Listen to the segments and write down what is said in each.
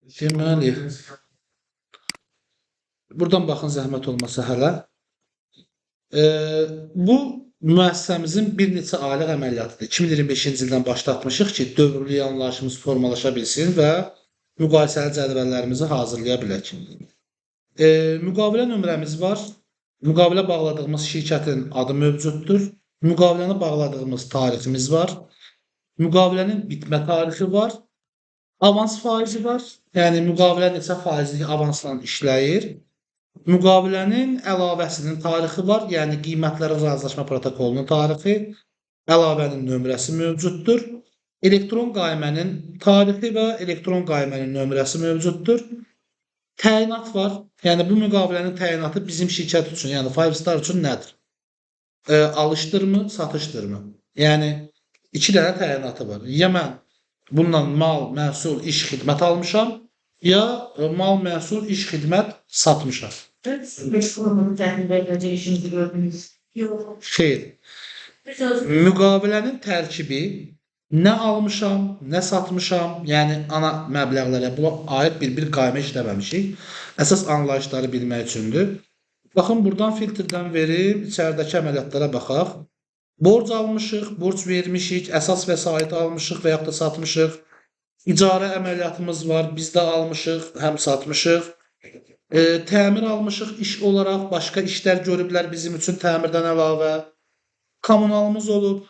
Deməli, buradan baxın zəhmət olmasa hələ. Bu müəssisəmizin bir neçə aylıq əməliyyatıdır. 2025-ci ildən başlatmışıq ki, dövrlü anlayışımız formalaşa bilsin və müqayisəli cədvəllərimizi hazırlaya bilək. Müqavilə nömrəmiz var. Müqavilə bağladığımız şirkətin adı mövcuddur. Müqaviləni bağladığımız tariximiz var. Müqavilənin bitmə tarixi var. Avans faizi var. Yəni müqavilə neçə faizlik avansla işləyir. Müqavilənin əlavəsinin tarixi var. Yəni qiymətlərin razılaşma protokolunun tarixi, əlavənin nömrəsi mövcuddur. Elektron qaymənin tarixi və elektron qaymənin nömrəsi mövcuddur. Təyinat var. Yəni bu müqavilənin təyinatı bizim şirkət üçün, yəni Five Star üçün nədir? Alışdırmı, satışdırmı? Yəni 2 dənə təyinatı var. Ya mən bundan mal, məhsul, iş, xidmət almışam, ya mal, məhsul, iş, xidmət satmışam. Xeyr. Müqavilənin tərkibi nə almışam, nə satmışam, yəni ana məbləğlərə buna aid bir qaymə işləməmişik. Əsas anlayışları bilmək üçündür. Baxın, buradan filtrdən verib, içəridəki əməliyyatlara baxaq. Borc almışıq, borc vermişik, əsas vəsait almışıq və yaxud da satmışıq. İcarə əməliyyatımız var, biz də almışıq, həm satmışıq. Təmir almışıq iş olaraq, başqa işlər görüblər bizim üçün təmirdən əlavə. Kommunalımız olub,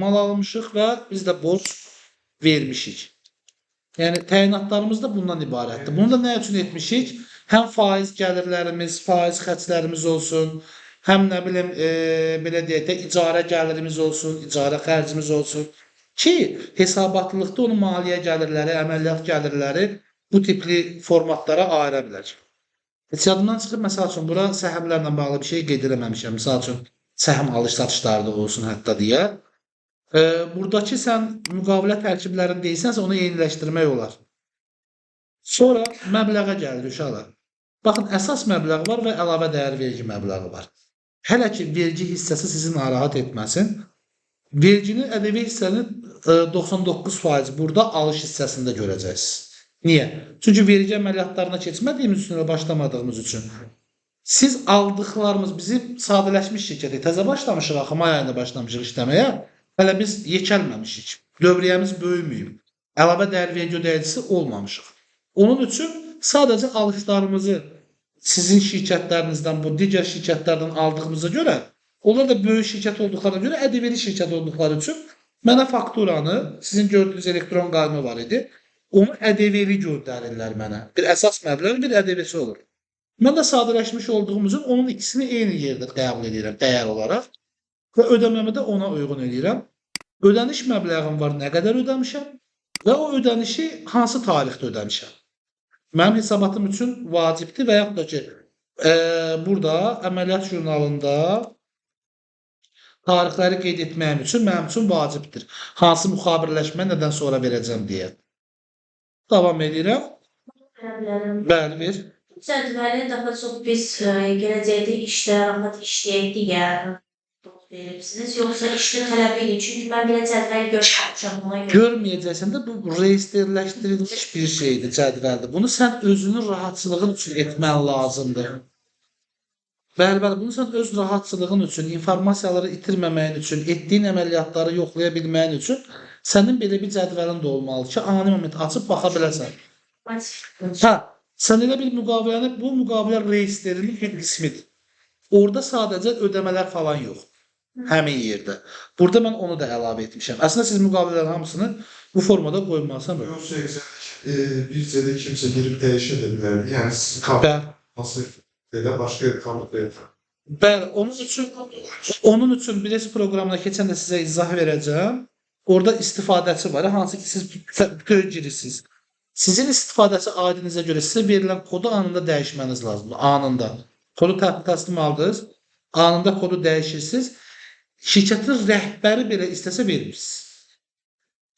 mal almışıq və biz də borc vermişik. Yəni, təyinatlarımız da bundan ibarətdir. Bunu da nə üçün etmişik? Həm faiz gəlirlərimiz, faiz xərclərimiz olsun, həm nə bilim, belə deyək də, icarə gəlirimiz olsun, icarə xərcimiz olsun ki, hesabatlılıqda onun maliyyə gəlirləri, əməliyyat gəlirləri bu tipli formatlara ayıra bilər. Heç yadımdan çıxıb, məsəl üçün, bura səhmlərlə bağlı bir şey qeyd eləməmişəm. Məsəl üçün, səhm alış-satışlarda olsun hətta deyə. Buradakı sən müqavilə tərkiblərini deyirsənsə, onu yeniləşdirmək olar. Sonra məbləğə gəlir uşaqlar. Baxın, əsas məbləğ var və əlavə dəyər vergi məbləği var. Hələ ki, vergi hissəsi sizi narahat etməsin. Verginin ədəvi hissənin 99% burada alış hissəsində görəcəksiniz. Niyə? Çünki vergi əməliyyatlarına keçmədiyimiz üçün və başlamadığımız üçün. Siz aldıqlarımız, bizim sadələşmiş şirkəti, təzə başlamışıq, axı may ayında başlamışıq işləməyə, hələ biz yekəlməmişik, dövriyyəmiz böyüməyib, əlavə dəyər vergi ödəyicisi olmamışıq. Onun üçün sadəcə alışlarımızı sizin şirkətlərinizdən, bu digər şirkətlərdən aldığımıza görə, onlar da böyük şirkət olduqlarına görə, ədəveli şirkət olduqları üçün mənə fakturanı, sizin gördüyünüz elektron qaymı var idi, onu ədəveli göndərirlər mənə. Bir əsas məbləğ, bir ədəvesi olur. Mən də sadələşmiş olduğum üçün onun ikisini eyni yerdə qəbul edirəm, dəyər olaraq və ödəməmi də ona uyğun edirəm. Ödəniş məbləğim var, nə qədər ödəmişəm və o ödənişi hansı tarixdə ödəmişəm. Mənim hesabatım üçün vacibdir və yaxud da ki, burada əməliyyat jurnalında tarixləri qeyd etməyim üçün mənim üçün vacibdir. Hansı müxabirləşmə nədən sonra verəcəm deyə. Davam edirəm. Bəli, ver. Cədvəli daha çox biz gələcəkdə işdə rahat işləyək deyə veribsiniz, yoxsa işdə tələb edin? Çünki mən belə cədvəli görməmişəm buna görə. Görməyəcəksən də bu reyestrləşdirilmiş bir şeydir, cədvəldir. Bunu sən özünün rahatçılığın üçün etmən lazımdır. Bəli, bunu sən öz rahatçılığın üçün, informasiyaları itirməməyin üçün, etdiyin əməliyyatları yoxlaya bilməyin üçün sənin belə bir cədvəlin də olmalı ki, ani moment açıb baxa biləsən. Sən elə bir müqaviləni, bu müqavilə reyestrinin bir qismidir. Orada sadəcə ödəmələr falan yox. Həmin yerdə. Burada mən onu da əlavə etmişəm. Əslində siz müqavilələrin hamısını bu formada qoymalısınız. Yoxsa bir cədə kimsə girib dəyişə də bilər. Yəni siz qalması belə başqa qalıqda yapar. Bəli, onun üçün bir proqramına keçəndə sizə izah verəcəm. Orada istifadəçi var, hansı ki siz bütöv girirsiniz. Sizin istifadəçi adinizə görə sizə verilən kodu anında dəyişməniz lazımdır. Anında. Kodu təslim aldınız, anında kodu dəyişirsiniz. Şirkətin rəhbəri belə istəsə vermirsiniz.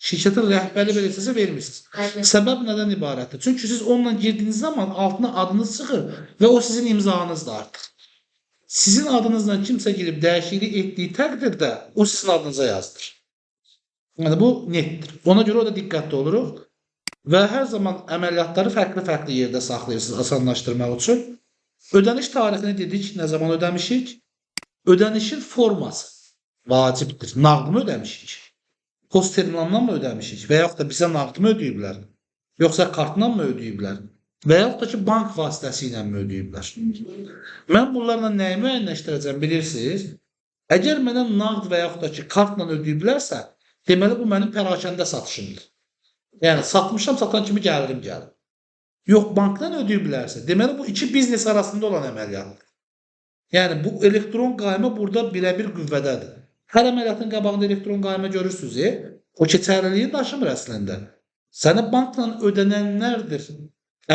Şirkətin rəhbəri belə istəsə vermirsiniz. Səbəb nədən ibarətdir? Çünki siz onunla girdiyiniz zaman altına adınız çıxır və o sizin imzanızdır artıq. Sizin adınızla kimsə girib dəyişiklik etdiyi təqdirdə o sizin adınıza yazdır. Yəni bu netdir. Ona görə o da diqqətli oluruq. və hər zaman əməliyyatları fərqli-fərqli yerdə saxlayırsınız asanlaşdırmaq üçün. Ödəniş tarixini dedik, nə zaman ödəmişik? Ödənişin forması vacibdir. Nağdımı ödəmişik? Post terminalından mı ödəmişik? Və yaxud da bizə nağdımı ödəyiblər? Yoxsa kartla mı ödəyiblər? Və yaxud da ki, bank vasitəsilə mi ödəyiblər? Mən bunlarla nəyi müəyyənləşdirəcəm bilirsiniz? Əgər mənə nağd və yaxud da ki, kartla ödəyiblərsə, deməli bu mənim pərakəndə satışımdır. Yəni satmışam, satan kimi gəlirim gəlir. Yox, bankdan ödəyiblərsə, deməli bu iki biznes arasında olan əməliyyatdır. Yəni bu elektron qaymə burada birəbir qüvvədədir. Hər əməliyyatın qabağında elektron qaymə görürsünüz, o keçərliliyi daşımır əslində. Sənə bankla ödənənlərdir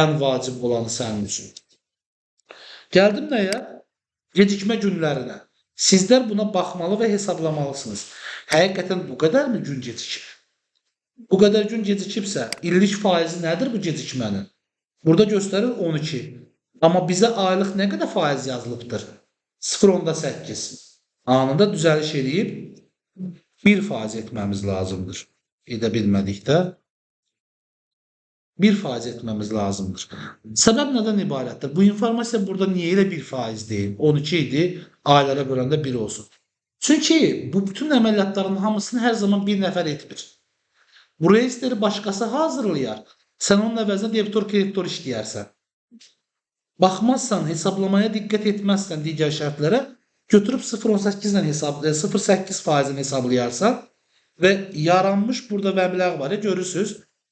ən vacib olanı sənin üçün. Gəldim nəyə? Gecikmə günlərinə. Sizlər buna baxmalı və hesablamalısınız. Həqiqətən bu qədər mi gün gecikib? Bu qədər gün gecikibsə, illik faizi nədir bu gecikmənin? Burada göstərir 12. Amma bizə aylıq nə qədər faiz yazılıbdır? 0.8. Anında düzəliş edib 1% etməmiz lazımdır. Edə bilmədikdə 1% etməmiz lazımdır. Səbəb nədən ibarətdir? Bu informasiya burada niyə elə 1% deyil? 12 idi, aylara böləndə 1 olsun. Çünki bu bütün əməliyyatların hamısını hər zaman bir nəfər etmir. Bu reestri başqası hazırlayar. Sən onun əvəzinə debitor-kreditor işləyərsən. Baxmazsan, hesablamaya diqqət etməzsən digər şərtlərə, götürüb 0.8% hesablayarsan və yaranmış burada məbləğ var, görürsünüz,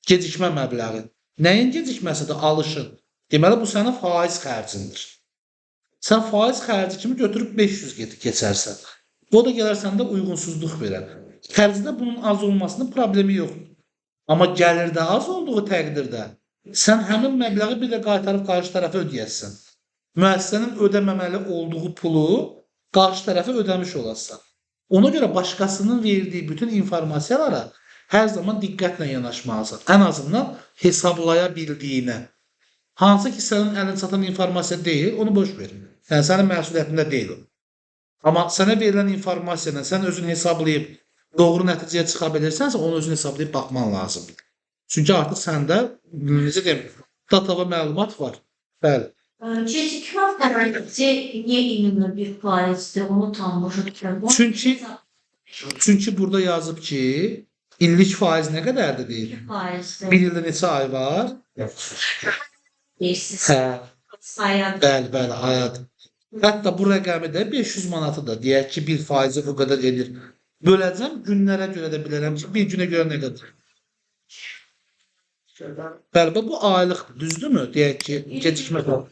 gecikmə məbləği. Nəyin gecikməsidir? Alışın. Deməli, bu sənin faiz xərcindir. Sən faiz xərci kimi götürüb 500 keçərsən. Bu da gələrsən də uyğunsuzluq verər. Xərcdə bunun az olmasının problemi yoxdur. Amma gəlirdə az olduğu təqdirdə sən həmin məbləği bir də qaytarıb qarşı tərəfə ödəyəsən. Müəssisənin ödəməməli olduğu pulu qarşı tərəfə ödəmiş olasan. Ona görə başqasının verdiyi bütün informasiyalara hər zaman diqqətlə yanaşmalısan. Ən azından hesablaya bildiyinə. Hansı ki, sənin əlin çatan informasiya deyil, onu boş ver. Yəni, sənin məsuliyyətində deyil o. Amma sənə verilən informasiyanı sən özün hesablayıb doğru nəticəyə çıxa bilirsənsə, onu özün hesablayıb baxman lazımdır. Çünki artıq səndə, necə deyim, data və məlumat var. Bəli. Gecikmə fərqi niyə 21%-dir? Onu tam başa düşürəm. Çünki burada yazıb ki, illik faiz nə qədərdir deyir? 1%. Bir ildə neçə ay var? Deyirsiniz. Hə. Bəli, ayad. Hətta bu rəqəmi də 500 manatı da deyək ki, 1% o qədər edir. Böləcəm, günlərə görə də bilərəm ki, bir günə görə nə qədər? Bəli, bu aylıqdır, düzdürmü? Deyək ki, gecikmə var.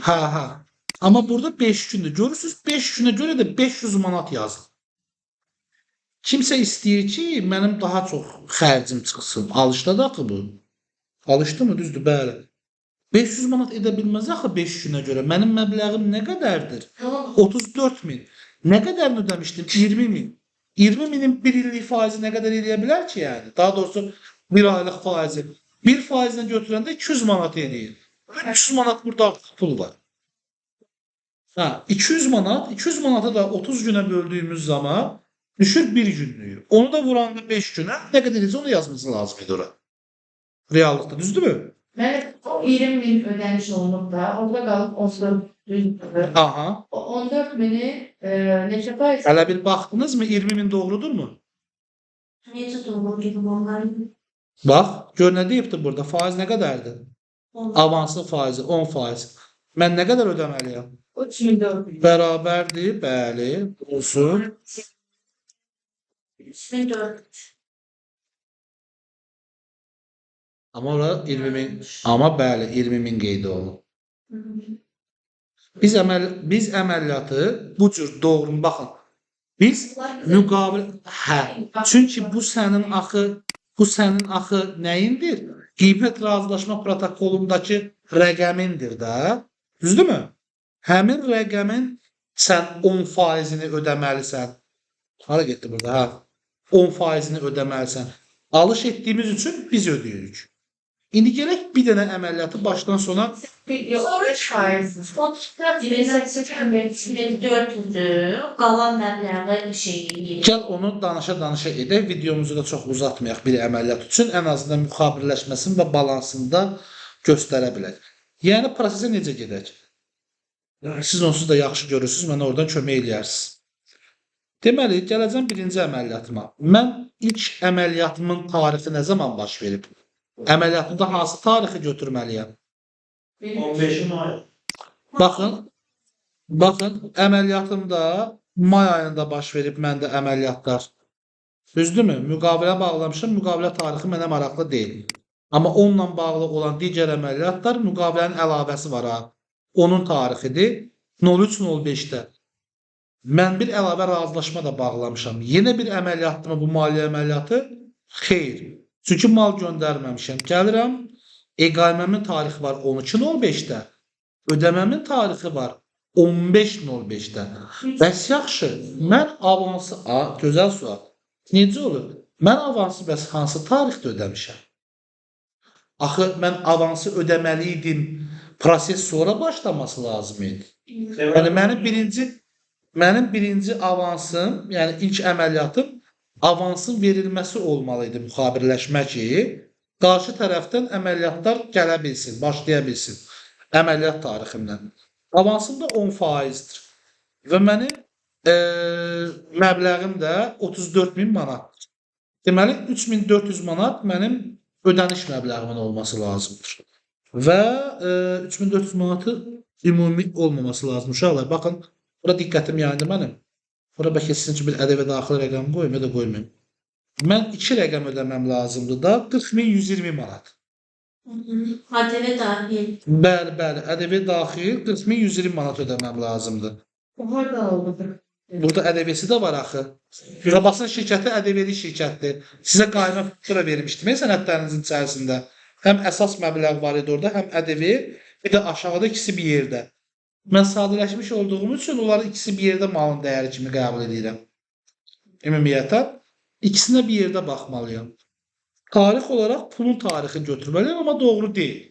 Hə. Amma burada 5 gündür. Görürsünüz, 5 günə görə də 500 manat yazılır. Kimsə istəyir ki, mənim daha çox xərcim çıxsın. Alışda da axı bu. Alışdı mı? Düzdür, bəli. 500 manat edə bilməz axı 5 günə görə. Mənim məbləğim nə qədərdir? 34.000. Nə qədərini ödəmişdim? 20.000. 20.000-in bir illik faizi nə qədər eləyə bilər ki, yəni? Daha doğrusu bir aylıq faizi. 1%-lə götürəndə 200 manat eləyir. 300 manat burada artıq pul var. 200 manatı da 30 günə böldüyümüz zaman düşür bir günlüyü. Onu da vuranda 5 günə nə qədər edəcək onu yazması lazım idi ora. Reallıqda, düzdürmü? Mən o 20.000 ödəniş olunub da, orada qalıb 14.000. Aha. O 14.000-i neçə faiz? Hələ bir baxdınız mı 20.000 doğrudurmu? Necə doğru dedim onları? Bax, gör nə deyibdir burada? Faiz nə qədərdir? Avansın faizi 10%. Mən nə qədər ödəməliyəm? 3.400. Bərabərdir, bəli, olsun. 3400. Amma ora 20.000, amma bəli, 20.000 qeyd olunub. Biz əməliyyatı bu cür doğru, baxın. Biz müqabil, çünki bu sənin axı nəyindir? Qiymət razılaşma protokolundakı rəqəmindir də. Düzdürmü? Həmin rəqəmin sən 10%-ni ödəməlisən. Hara getdi burada? 10%-ni ödəməlisən. Alış etdiyimiz üçün biz ödəyirik. İndi gələk bir dənə əməliyyatı başdan sona Yok, 5%. 400'ü qalan məbləği şey yeyir. gəl onu danışa edək. Videomuzu da çox uzatmayaq bir əməliyyat üçün. Ən azından müxabirləşməsini və balansını da göstərə bilək. Yəni prosesə necə gedək? Siz onsuz da yaxşı görürsünüz, mənə oradan kömək eləyərsiniz. Deməli, gələcəm birinci əməliyyatıma. Mən ilk əməliyyatımın tarixi nə zaman baş verib? Əməliyyatımda hansı tarixi götürməliyəm? 15 may. Baxın, əməliyyatımda may ayında baş verib məndə əməliyyatlar. Düzdürmü? Müqavilə bağlamışım, müqavilə tarixi mənə maraqlı deyil. Amma onunla bağlı olan digər əməliyyatlar müqavilənin əlavəsi var ha. Onun tarixidir 03.05-də. Mən bir əlavə razılaşma da bağlamışam. Yenə bir əməliyyatımı bu maliyyə əməliyyatı? Xeyr. Çünki mal göndərməmişəm. Gəlirəm, qayməmin tarixi var 12.05-də. Ödəməmin tarixi var 15.05-də. Bəs yaxşı, mən avansı, gözəl sual. Necə olur? Mən avansı bəs hansı tarixdə ödəmişəm? Axı, mən avansı ödəməli idim, proses sonra başlaması lazım idi. Yəni, mənim birinci avansım, yəni ilk əməliyyatım, avansın verilməsi olmalı idi müxabirləşmə ki, qarşı tərəfdən əməliyyatlar gələ bilsin, başlaya bilsin əməliyyat tariximdən. Avansım da 10%-dir və mənim məbləğim də 34.000 manatdır. Deməli, 3.400 manat mənim ödəniş məbləğimin olması lazımdır. Və 3.400 manatı ümumi olmaması lazım. Uşaqlar, baxın, bura diqqətim yayındı mənim. Bura bəlkə sizin üçün bir ədəbə daxil rəqəm qoyum ya da qoymayayım. Mən 2 rəqəm ödəməm lazımdır da 40.120 manat. ATV dahil. Bəli, ədəbə daxil 40.120 manat ödəməm lazımdır. Harada oldu? Burada ədəbisi də var axı. Rabasın şirkəti ədəbeli şirkətdir. Sizə qaymə faktura vermişdim sənədlərinizin içərisində. Həm əsas məbləğ var idi orada, həm ədəbi, bir də aşağıda ikisi bir yerdə. Mən sadələşmiş olduğum üçün onların ikisi bir yerdə malın dəyəri kimi qəbul edirəm. Ümumiyyətlə, ikisinə bir yerdə baxmalıyam. Tarix olaraq pulun tarixini götürməliyəm, amma doğru deyil.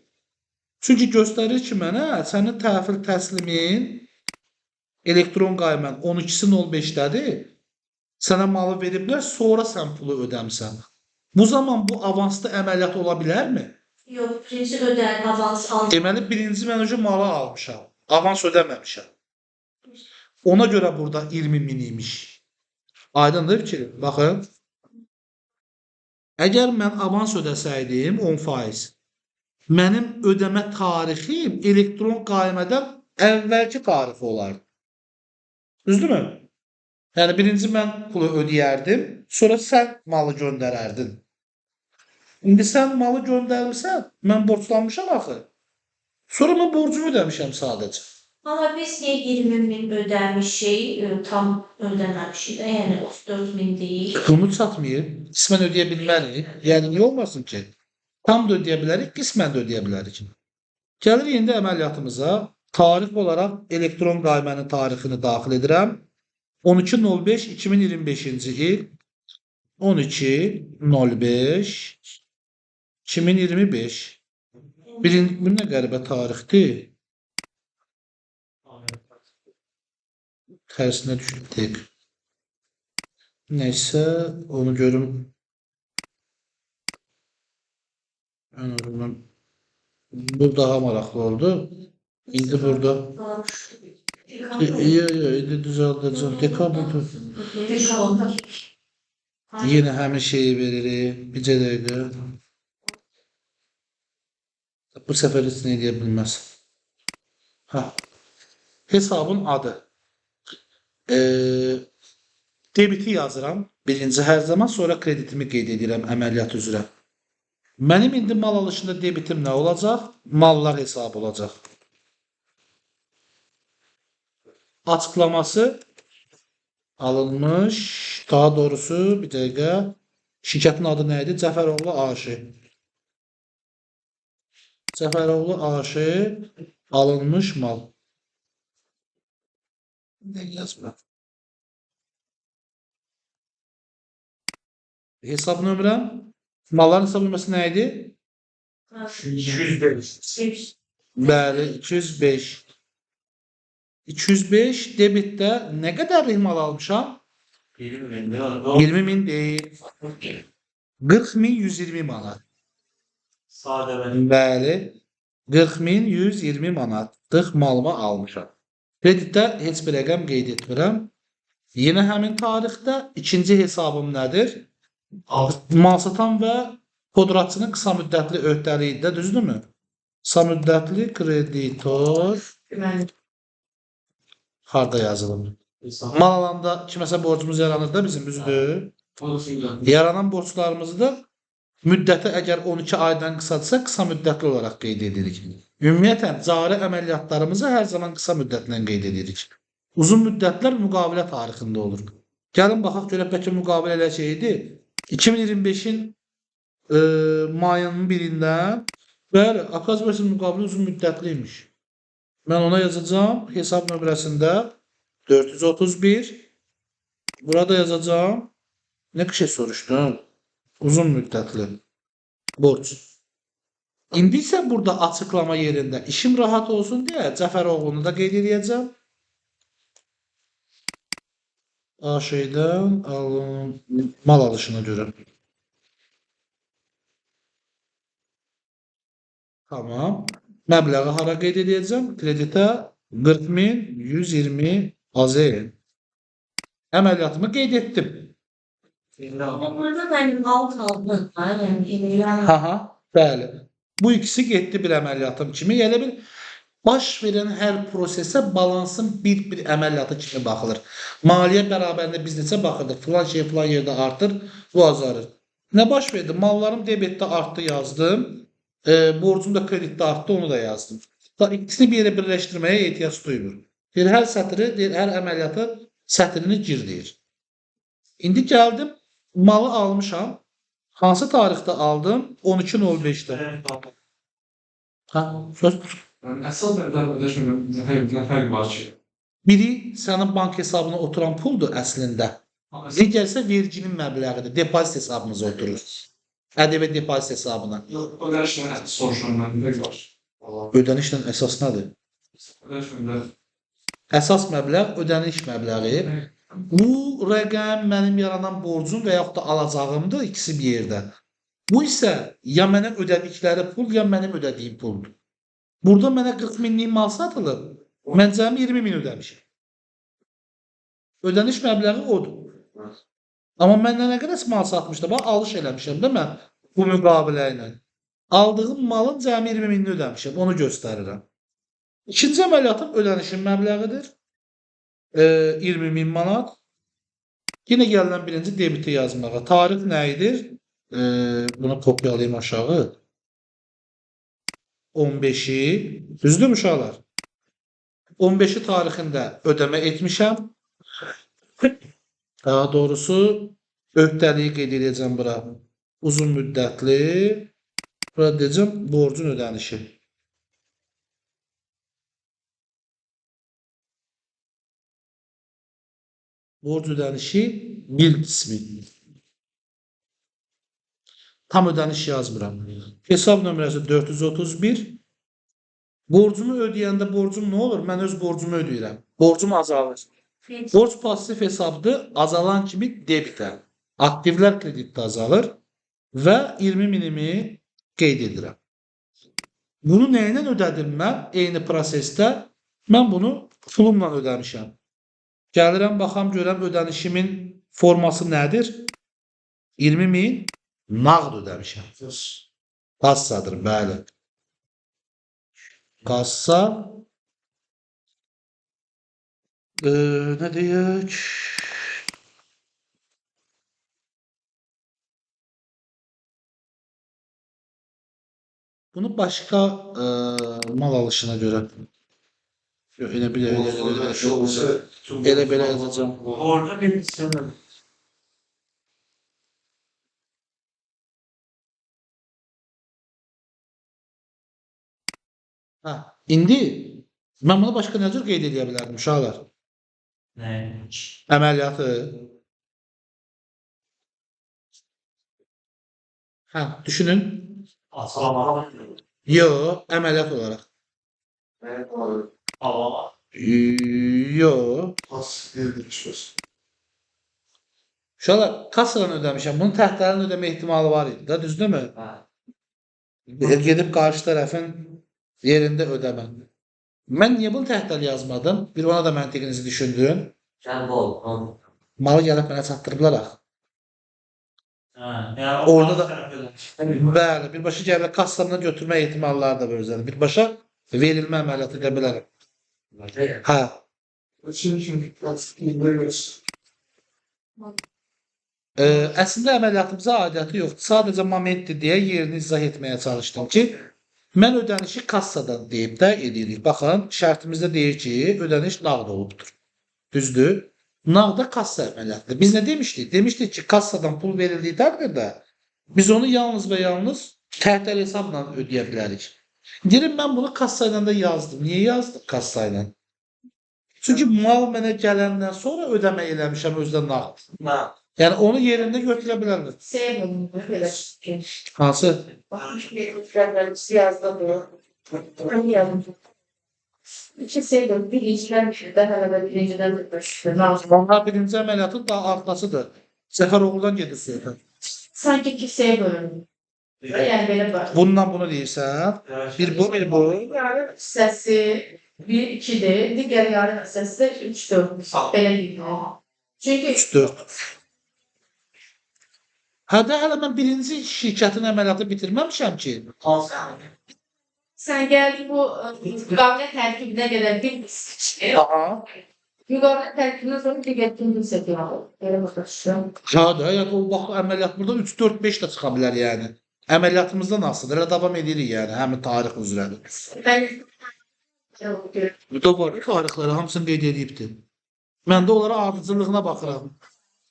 Çünki göstərir ki, mənə sənin təhvil təslimin elektron qaymən 12.05-dədir. Sənə malı veriblər, sonra sən pulu ödəmsən. Bu zaman bu avanslı əməliyyat ola bilərmi? Yox, birinci avans aldım. Deməli, birinci mən önce malı almışam. Avans ödəməmişəm. Ona görə burada 20.000 imiş. Aydındır ki, baxın. Əgər mən avans ödəsəydim 10%, mənim ödəmə tarixim elektron qaymədən əvvəlki tarixi olardı. Düzdürmü? Yəni, birinci mən pulu ödəyərdim, sonra sən malı göndərərdin. İndi sən malı göndərmirsən, mən borclanmışam axı. Sonra mən borcumu ödəmişəm sadəcə. Amma biz niyə 20.000 ödəmişik, tam ödəməmişik də, yəni 34.000 deyil. Pulunu çatmayıb, qismən ödəyə bilmərik. Yəni, niyə olmasın ki? Tam da ödəyə bilərik, qismən də ödəyə bilərik. Gəlir indi əməliyyatımıza. Tarix olaraq elektron qaymənin tarixini daxil edirəm. 12.05.2025-ci il 12.05.2025 Bu nə qəribə tarixdir? Tərsinə düşübdük. Neysə, onu görüm. Bu daha maraqlı oldu. İndi burada. İndi düzəldəcəm. Dekabrdır. Yenə həmin şeyi veririk. Bircə dəqiqə. Bu səfər heç nə edə bilməz. Hesabın adı. Debiti yazıram. Birinci hər zaman, sonra kreditimi qeyd edirəm əməliyyat üzrə. Mənim indi mal alışında debitim nə olacaq? Mallar hesabı olacaq. Açıqlaması alınmış. Daha doğrusu bir dəqiqə. Şirkətin adı nə idi? Cəfəroğlu AŞ. Cəfəroğlu AŞ alınmış mal. Nə yazmıram? Hesab nömrəm. Malların hesab nömrəsi nə idi? 205. Bəli, 205. 205 debitdə nə qədərlik mal almışam? 20 min deyil. 40 min 120 manat. Sadə ben. Bəli. 40 min 120 manatlıq malımı almışam. Kreditdə heç bir rəqəm qeyd etmirəm. Yenə həmin tarixdə ikinci hesabım nədir? Mal satan və podratçının qısa müddətli öhdəliyi də düzdürmü? Qısa müddətli kreditor Güvenlik. harda yazılır? Mal alanda kiməsə borcumuz yaranır da bizim düzdür. Yaranan borclarımızı da müddəti əgər 12 aydan qısadırsa qısa müddətli olaraq qeyd edirik. Ümumiyyətən cari əməliyyatlarımızı hər zaman qısa müddətlə qeyd edirik. Uzun müddətlər müqavilə tarixində olur. Gəlin baxaq görək bəlkə müqavilə elə şeydir. 2025-in mayının 1-dən bəli, akazversin müqavilə uzun müddətliymiş. Mən ona yazacağam hesab nömrəsində 431. Burada yazacağım. Ne şey soruşdum? Uzun müddətli borc. İndi isə burada açıqlama yerində işim rahat olsun deyə Cəfəroğlunu da qeyd edəcəm. A şeydən mal alışına görə. Tamam. Məbləği hara qeyd edəcəm? Kreditə 40 min 120 AZN. Əməliyyatımı qeyd etdim. Ama burada benim alt aldım. Yani Haha, bəli. Bu ikisi getdi bir əməliyyatım kimi. Yəni bir baş verən hər prosesə balansın bir əməliyyatı kimi baxılır. Maliyyə bərabərində biz neçə baxırdıq? Filan şey filan yerdə artır, bu azalır. Nə baş verdi? Mallarım debetdə artdı yazdım. Borcum da kreditdə artdı, onu da yazdım. İkisini bir yerə birləşdirməyə ehtiyac duymur. Hər sətri, hər əməliyyatı sətrini gir deyir. İndi gəldim, malı almışam. Hansı tarixdə aldım? 12.05-də. Ha, söz. Əsas məbləğ ödəşmədən nə fərq var ki? Biri sənin bank hesabına oturan puldur əslində. Digər isə verginin məbləğidir. Depozit hesabımıza oturur. ƏDV depozit hesabına. Ödəşmə soruşulan nə var? Ödənişlə əsas nədir? Ödəşmədə Əsas məbləğ ödəniş məbləği. Bu rəqəm mənim yaranan borcum və yaxud da alacağımdır, ikisi bir yerdə. Bu isə ya mənə ödədikləri pul, ya mənim ödədiyim puldur. Burada mənə 40 minlik mal satılıb, mən cəmi 20 min ödəmişim. Ödəniş məbləği odur. Amma məndən nə qədər mal satmışdı? Bax, alış eləmişəm də mən bu müqavilə ilə. Aldığım malın cəmi 20 minini ödəmişəm, onu göstərirəm. İkinci əməliyyatım ödənişin məbləğidir. 20 min manat. Yine gələn birinci debiti yazmağa. Tarix nə idir? Bunu kopyalayayım aşağı. 15'i. Düzdür uşaqlar? 15'i tarixində ödəmə etmişəm. Daha doğrusu öhdəliyi qeyd edəcəm bura. Uzun müddətli. Burada deyəcəm borcun ödənişi. Borc ödənişi bir qismi. Tam ödəniş yazmıram. Hesab nömrəsi 431. Borcumu ödəyəndə borcum nə olur? Mən öz borcumu ödəyirəm. Borcum azalır. Borc pasif hesabdır. Azalan kimi debitə. Aktivlər kreditdə azalır və 20 minimi qeyd edirəm. Bunu nə ilə ödədim mən? Eyni prosesdə mən bunu pulumla ödəmişəm. Gəlirəm, baxam, görəm ödənişimin forması nədir? 20 min nağd ödəmişəm. Kassadır, bəli. Kassa nə deyək? Bunu başqa mal alışına görə elə belə yazacağım. Orada bir istemem. Ha, indi mən bunu başqa nə cür qeyd edə bilərdim uşaqlar? Ne? Əməliyyatı. Ha, düşünün. Açıklama. Yo, əməliyyat olaraq. Hava. Yo. Pasif değildir. Uşaqlar, kassadan ödəmişəm. Bunun təxtlərini ödəmə ehtimalı var idi da, düzdürmü? Gedib qarşı tərəfin yerində ödəmə. Mən niyə bunu təxtəli yazmadım? Bir ona da məntiqinizi düşündürün. Gel bol. Malı gəlib mənə çatdırıblar axı. Yani Orada da- da Bəli, birbaşa gəlib kassadan götürmə ehtimalları da var özəndə. Birbaşa verilmə əməliyyatı edə bilərəm. Hə. Çünkü pasif değildir. Əslində əməliyyatımıza aidiyyatı yoxdur. Sadəcə momentdir deyə yerini izah etməyə çalışdım ki, mən ödənişi kassadan deyib də edirik. Baxın, şərtimizdə deyir ki, ödəniş nağd olubdur. Düzdür? Nağda kassa əməliyyatıdır. Biz nə demişdik? Demişdik ki, kassadan pul verildiyi təqdirdə biz onu yalnız və yalnız təhtəl hesabla ödəyə bilərik. Deyirəm, mən bunu kassa ilə də yazdım. Niyə yazdım kassa ilə? Çünki mal mənə gələndən sonra ödəmə eləmişəm özdə nağd. Yəni onu yerində götürə bilərlər. S bölümünde böyle ki. Hansı? Bakmış bir ücretlerimiz yazdı diyor. Ben yazdım. İki S bölümü birinciden düşürdü. Hala birinciden düşürdü. Onlar birinci əməliyyatın daha arxasıdır. Səfəroğludan gedir söhbət. Sanki iki S bölümü. Yani böyle var. Bundan bunu deyirsən. Bir bu, bir bu. Yarı hissəsi 1-2'dir. Digər yarı hissəsi də 3-4. Belə deyim. Çünki 3-4. Hədə hələ mən birinci şirkətin əməliyyatı bitirməmişəm ki. sən gəldin bu müqavilə tərkibinə qədər bilmirsən. Aha. Müqavilə tərkibindən sonra digər ikinci hissəsi var. Belə başa düşürəm. Ha da, yəni o vaxt əməliyyat burada 3, 4, 5 də çıxa bilər yəni. Əməliyyatımızda nasıldır? Elə davam edirik yəni, həmin tarix üzrədir. Ben Bu da var, tarixləri hamısını qeyd edibdir. Mən də onlara ardıcıllığına baxıram.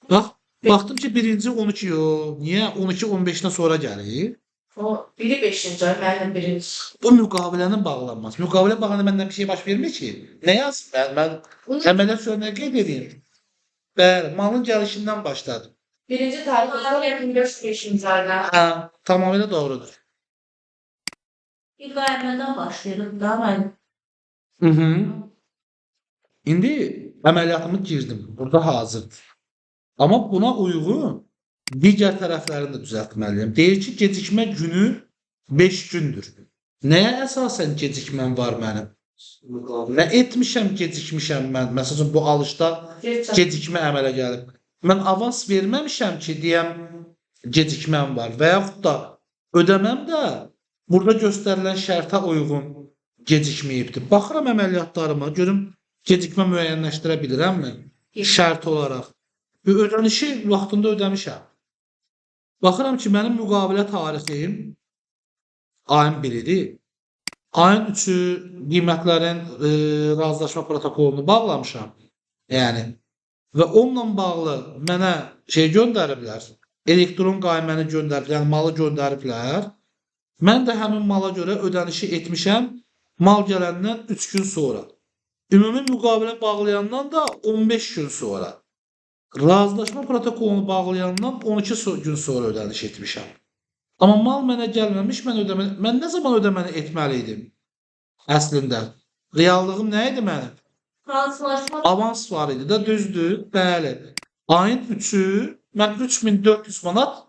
Bax, baxdım ki, birinci 12 yox. Niyə? 12 15-dən sonra gəlir. o biri 5-ci ay, mənim birinci. Bu müqavilənin bağlanması. Müqavilə bağlananda məndən bir şey baş vermir ki. Nə yazsın? Mən əməliyyat sürəni qeyd edeyim. Bəli, malın gəlişindən başladım. Birinci tarih olsa 25-ci ayda. Hə, tamamilə doğrudur. Bir qaymədən başlayırıq da mən. Hı. İndi əməliyyatımı girdim. Burada hazırdır. Amma buna uyğun digər tərəflərini də düzəltməliyəm. Deyir ki, gecikmə günü 5 gündür. Nəyə əsasən gecikməm var mənim? Nə etmişəm, gecikmişəm mən? Məsələn, bu alışda gecikmə əmələ gəlib. Mən avans verməmişəm ki, deyəm, gecikməm var və yaxud da ödəməm də burada göstərilən şərtə uyğun gecikməyibdir. Baxıram əməliyyatlarıma, görüm gecikmə müəyyənləşdirə bilirəmmi? Şərt olaraq. Ödənişi vaxtında ödəmişəm. Baxıram ki, mənim müqavilə tarixim ayın 1-idir. Ayın 3-ü qiymətlərin razılaşma protokolunu bağlamışam. Yəni və onunla bağlı mənə şey göndəriblər. Elektron qayməni göndəriblər, yəni malı göndəriblər. Mən də həmin mala görə ödənişi etmişəm mal gələndən 3 gün sonra. Ümumi müqavilə bağlayandan da 15 gün sonra. Razılaşma protokolunu bağlayandan 12 gün sonra ödəniş etmişəm. Amma mal mənə gəlməmiş, mən nə zaman ödəməni etməli idim? Əslində, reallığım nə idi mənim? Razılaşma Avans var idi də, düzdür? Bəli. Ayın 3-ü mən 3400 manat,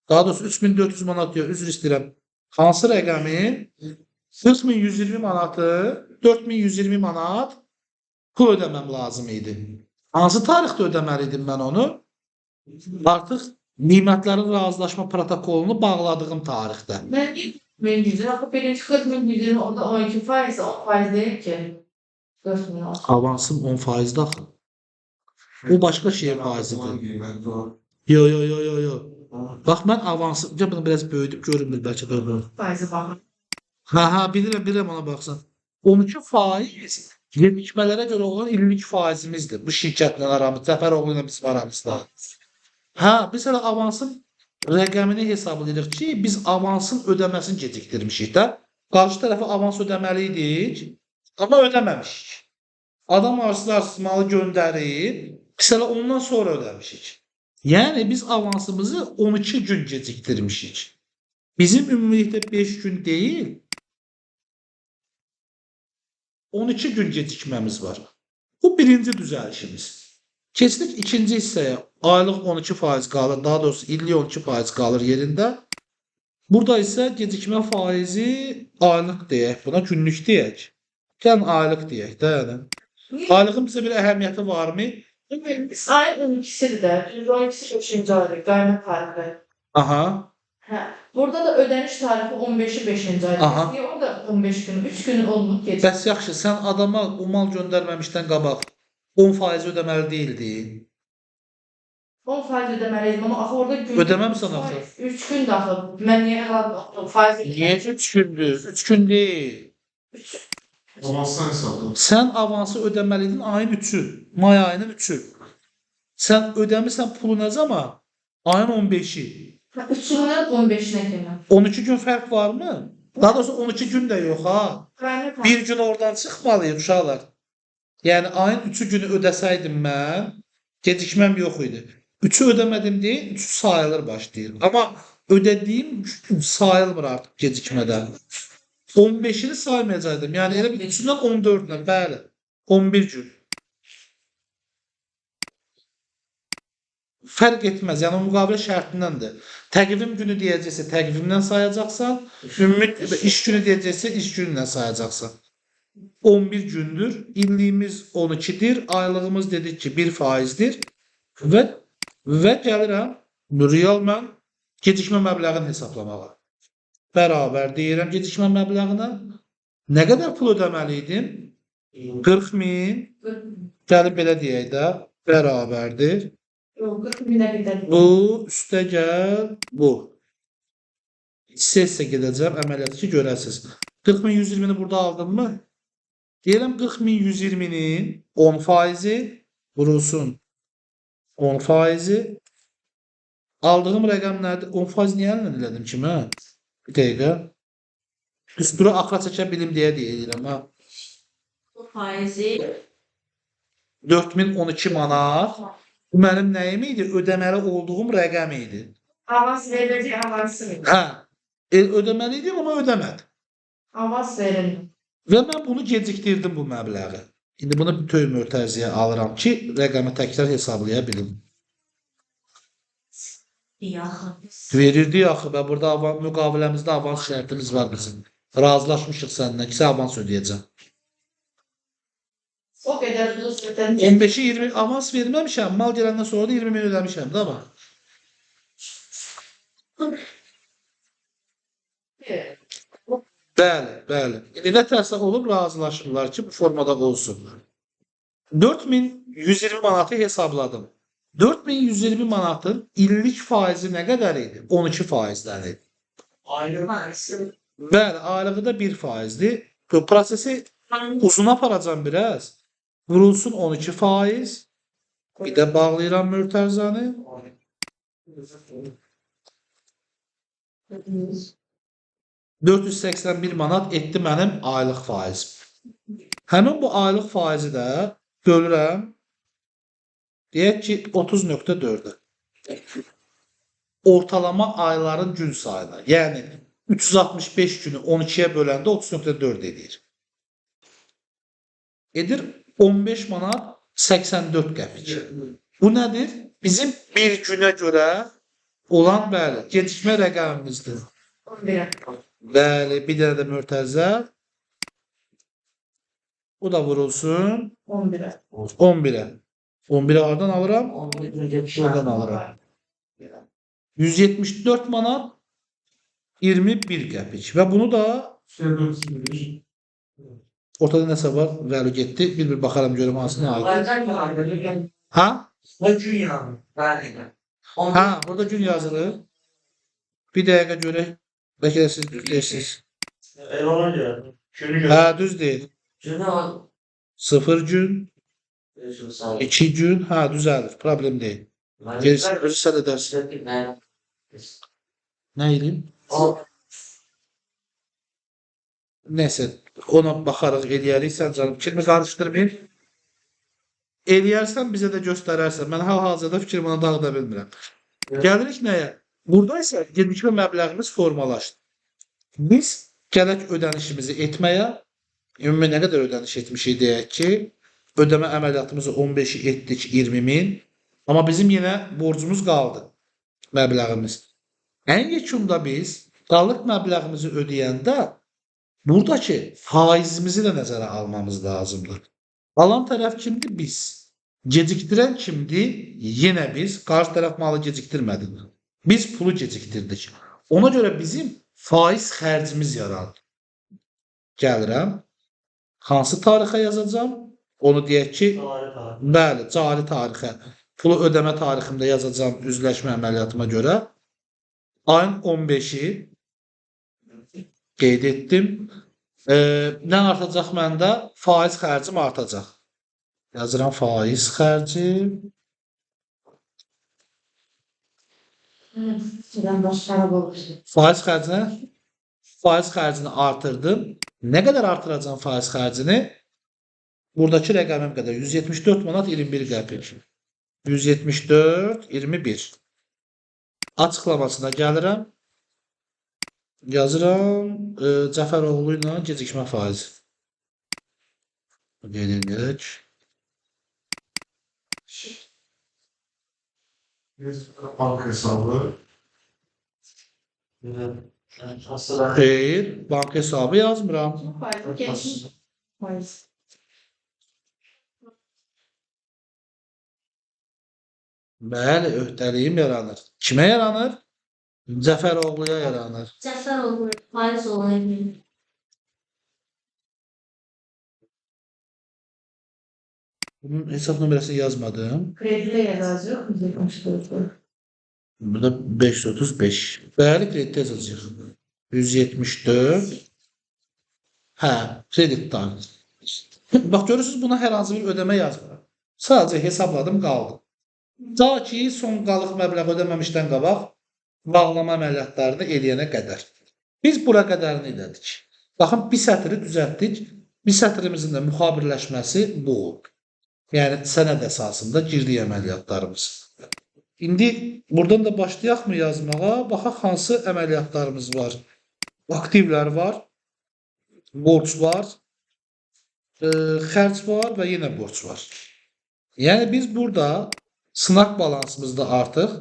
daha doğrusu 3400 manat diyor, üzr istəyirəm. Hansı rəqəmin 40120 manatı, 4120 manat pul ödəməm lazım idi. Hansı tarixdə ödəməli idim mən onu? Artıq qiymətlərin razılaşma protokolunu bağladığım tarixdə. Ben ilk mümkün. Ama birinci 40 mümkün. Onda 12%, 10% değil ki. 4 milyon. Avansım 10% axı. O başqa şey faizidir. Kıymet var. Yo. Bax mən avansı, bunu biraz böyüdüb görünmür bəlkə doğru. Faizi bakın. Ha, bilirəm ona baxsan. 12% gecikmələrə görə olan illik faizimizdir. Bu şirkətlə aramızda, Zəfəroğlu ilə bizim aramızda. Ha, biz hələ avansın rəqəmini hesablayırıq ki, biz avansın ödəməsini gecikdirmişik də. Qarşı tərəfə avans ödəməli idik, amma ödəməmişik. Adam arsız malı göndərir, biz hələ ondan sonra ödəmişik. Yəni biz avansımızı 12 gün gecikdirmişik. Bizim ümumilikdə 5 gün deyil, 12 gün gecikməmiz var. Bu birinci düzəlişimiz. Keçdik ikinci hissəyə. Aylıq 12% qalır, daha doğrusu illik 12% qalır yerində. Burada isə gecikmə faizi aylıq deyək, buna günlük deyək. Gəlin aylıq deyək də yəni. Aylığın bizə bir əhəmiyyəti varmı? Ayın 12'si de, 12'si 5. aylık qayna tarihi. Aha. Hə. Burada da ödəniş tarihi 15'i 5. aylık. Aha. Niye orada 15 gün, 3 gün olmuş gecikmə? Bəs yaxşı, sən adama o mal göndərməmişdən qabaq 10% ödəməli deyildin. 10% ödəməliydim ama axı orada gün... Ödəməmsən axı. 3 gün daxil. Mən niyə əlavə baxdım? Faiz Niyə 3 gündür? 3 gün deyil. Avansdan hesabladım. Sən avansı ödəməliydin ayın 3-ü, may ayının 3-ü. Sən ödəmirsən pulu nə zaman? Ayın 15-i. 3'ündən 15'ine kimi. 12 gün fərq varmı? Daha doğrusu 12 gün də yox ha. Qayna tarihi. Bir gün oradan çıxmalıyıq uşaqlar. Yəni ayın 3-ü günü ödəsəydim mən, gecikməm yox idi. 3'ü ödəmədim deyə 3 sayılır başlayır. Amma ödədiyim gün sayılmır artıq gecikmədən. 15'ini saymayacaqdım. Yəni elə bir 3-dən 14-dən, bəli. 11 gün. Fərq etməz. Yəni o müqavilə şərtindəndir. Təqvim günü deyəcəksə təqvimdən sayacaqsan, ümumi iş günü deyəcəksə iş günündən sayacaqsan. 11 gündür. İlliyimiz 12'dir. Aylığımız dedik ki 1%'dir. Və gəlirəm real mən gecikmə məbləğini hesablamağa. Bərabər deyirəm gecikmə məbləğinə. Nə qədər pul ödəməliydim? 40.000. Gəlib belə deyək də bərabərdir. Yox, 40 minə qədər. Bu üstə gəl bu. Hissə gedəcəm əməliyyatı ki görəsiniz. 40.120'ni burada aldım mı? Deyirəm 40.120'nin 10%'i vurulsun. 10%'i. Aldığım rəqəm nədir? 10% niyə əllə elədim ki mən? Bir dəqiqə. Üstürə axıra çəkə bilim deyə deyirəm ha. Bu faizi 4012 manat. Bu mənim nəyim idi? Ödəməli olduğum rəqəm idi. Avans veriləcək avansı mı? Hə. Ödəməli idim amma ödəmədim. Avans verildi. Və mən bunu gecikdirdim bu məbləği. İndi bunu bütöv mötərizəyə alıram ki, rəqəmi təkrar hesablaya bilim. yaxın. Verirdi axı və burada müqaviləmizdə avans şərtimiz var bizim. Razılaşmışıq səninlə ki, sən avans ödəyəcəm. O qədər uzun sürətən 15'i 20 avans verməmişəm, mal gələndən sonra da 20.000 ödəmişəm də ama. Bəli. İndi nə tərsə olub razılaşırlar ki, bu formada olsun. 4120 manatı hesabladım. 4120 manatın illik faizi nə qədər idi? 12%'dən idi. Bəli, aylığı da 1%'dir. Bu prosesi uzun aparacağım biraz. Vurulsun 12%. Bir də bağlayıram mötərizəni. 481 manat etdi mənim aylıq faizim. Həmin bu aylıq faizi də görürəm. Deyək ki 30.4'ə. Ortalama ayların gün sayına. Yəni 365 günü 12'yə böləndə 30.4 edir. Edir 15 manat 84 qəpik. Bu nədir? Bizim bir günə görə olan bəli, gecikmə rəqəmimizdir. 11'e. Bəli, bir dənə də mötərizə. Bu da vurulsun 11'e. 11'ə. 11'ə hardan alıram? Şuradan alıram. 174 manat 21 qəpik. Və bunu da ortada nəsə var? Vəli getdi. Bir baxaram görüm hansını aid. Ha? Ha, burada gün yazılır. Bir dəqiqə görək. Bəlkə də siz düz deyirsiniz. Ha, düz deyil. 0 gün, 2 gün, ha düzəlir. Problem deyil. Gerisini özü sən edərsin. Nə edeyim? Neyse, ona baxarıq, eləyərik. Sən canım, fikrimi qarışdırmayın. Eləyərsən, bizə də göstərərsən. Mən hal-hazırda fikrimi ona dağıda bilmirəm. Gəlirik nəyə? Burada isə gecikmə məbləğimiz formalaşdı. Biz gərək ödənişimizi etməyə, ümumi nə qədər ödəniş etmişik deyək ki, ödəmə əməliyyatımızı 15-i etdik 20.000, amma bizim yenə borcumuz qaldı, məbləğimiz. Ən yekunda biz qalıq məbləğimizi ödəyəndə buradakı faizimizi də nəzərə almamız lazımdır. Alan tərəf kimdir? Biz. Gecikdirən kimdir? Yenə biz. Qarşı tərəf malı gecikdirmədik. Biz pulu gecikdirdik. Ona görə bizim faiz xərcimiz yarandı. Gəlirəm. Hansı tarixə yazacağam? Onu deyək ki, bəli, cari tarixə. Pulu ödəmə tariximdə yazacağam üzləşmə əməliyyatıma görə. Ayın 15-i qeyd etdim. Nə artacaq məndə? Faiz xərcim artacaq. Yazıram faiz xərci. Faiz xərcinə? Faiz xərcini artırdım. Nə qədər artıracağım faiz xərcini? Buradakı rəqəmim qədər 174 manat 21 qəpik. 174 21. Açıqlamasına gəlirəm. Yazıram Cəfəroğlu ilə gecikmə faizi. Qeyd edək. Banka hesabı. Aslında Xeyr, bank hesabı yazmıram. Bəli, öhdəliyim yaranır. Kimə yaranır? Cəfəroğluya yaranır. Cəfəroğlu faiz olayı. Bunun hesab nömrəsini yazmadım. Kredide yazıyor mu? 74. Burada 535. Bəli, kredit yazacaq. 174. Hə, kredit tarixi. Bax, görürsünüz, buna hər hansı bir ödəmə yazmıram. Sadəcə hesabladım, qaldı. Ta ki, son qalıq məbləğ ödəməmişdən qabaq bağlama əməliyyatlarını eləyənə qədər. Biz bura qədərini elədik. Baxın, bir sətri düzəltdik. Bir sətrimizin də müxabirləşməsi bu oldu. Yəni, sənəd əsasında girdik əməliyyatlarımız. İndi buradan da başlayaq mı yazmağa? Baxaq, hansı əməliyyatlarımız var? Aktivlər var, borc var, xərc var və yenə borc var. Yəni, biz burada sınaq balansımızda artıq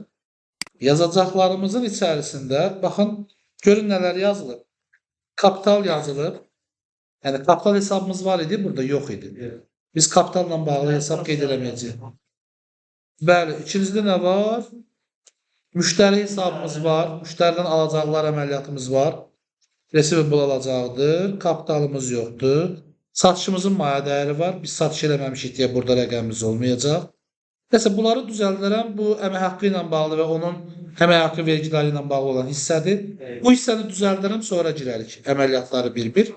yazacaqlarımızın içərisində, baxın, görün nələr yazılıb. Kapital yazılıb. Yəni, kapital hesabımız var idi, burada yox idi. Biz kapitalla bağlı hesab qeyd eləməyəcəyik. Bəli, ikincide nə var? Müştəri hesabımız var. Müştəriden alacaqlar əməliyyatımız var. Receivable alacaqdır. Kapitalımız yoxdur. Satışımızın maya dəyəri var. Biz satış eləməmişik deyə burada rəqəmimiz olmayacaq. Nəsə, bunları düzəldərəm. Bu əmək haqqı ilə bağlı və onun əmək haqqı vergiləri ilə bağlı olan hissədir. Bu hissəni düzəldərəm, sonra girərik əməliyyatları bir-bir.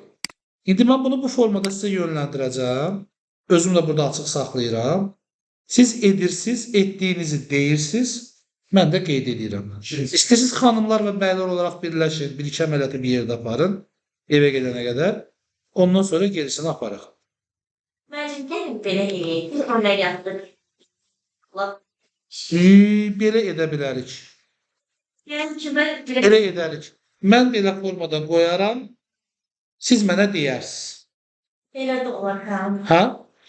İndi mən bunu bu formada sizə yönləndirəcəm. Özüm də burada açıq saxlayıram. Siz edirsiniz, etdiyinizi deyirsiniz, mən də qeyd edirəm. İstəyirsiniz xanımlar və bəylər olaraq birləşin, bir-iki əməliyyatı bir yerdə aparın, evə gedənə qədər. Ondan sonra gerisini aparıq. Məncə, gəlin belə eləyək. Əməliyyatdır. Belə edə bilərik. Yəni ki, mən Belə edərik. Mən belə formada qoyaram, siz mənə deyərsiniz. belə də olar, hə? Hə?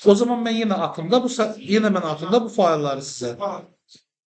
O zaman mən yenə atımda bu failləri sizə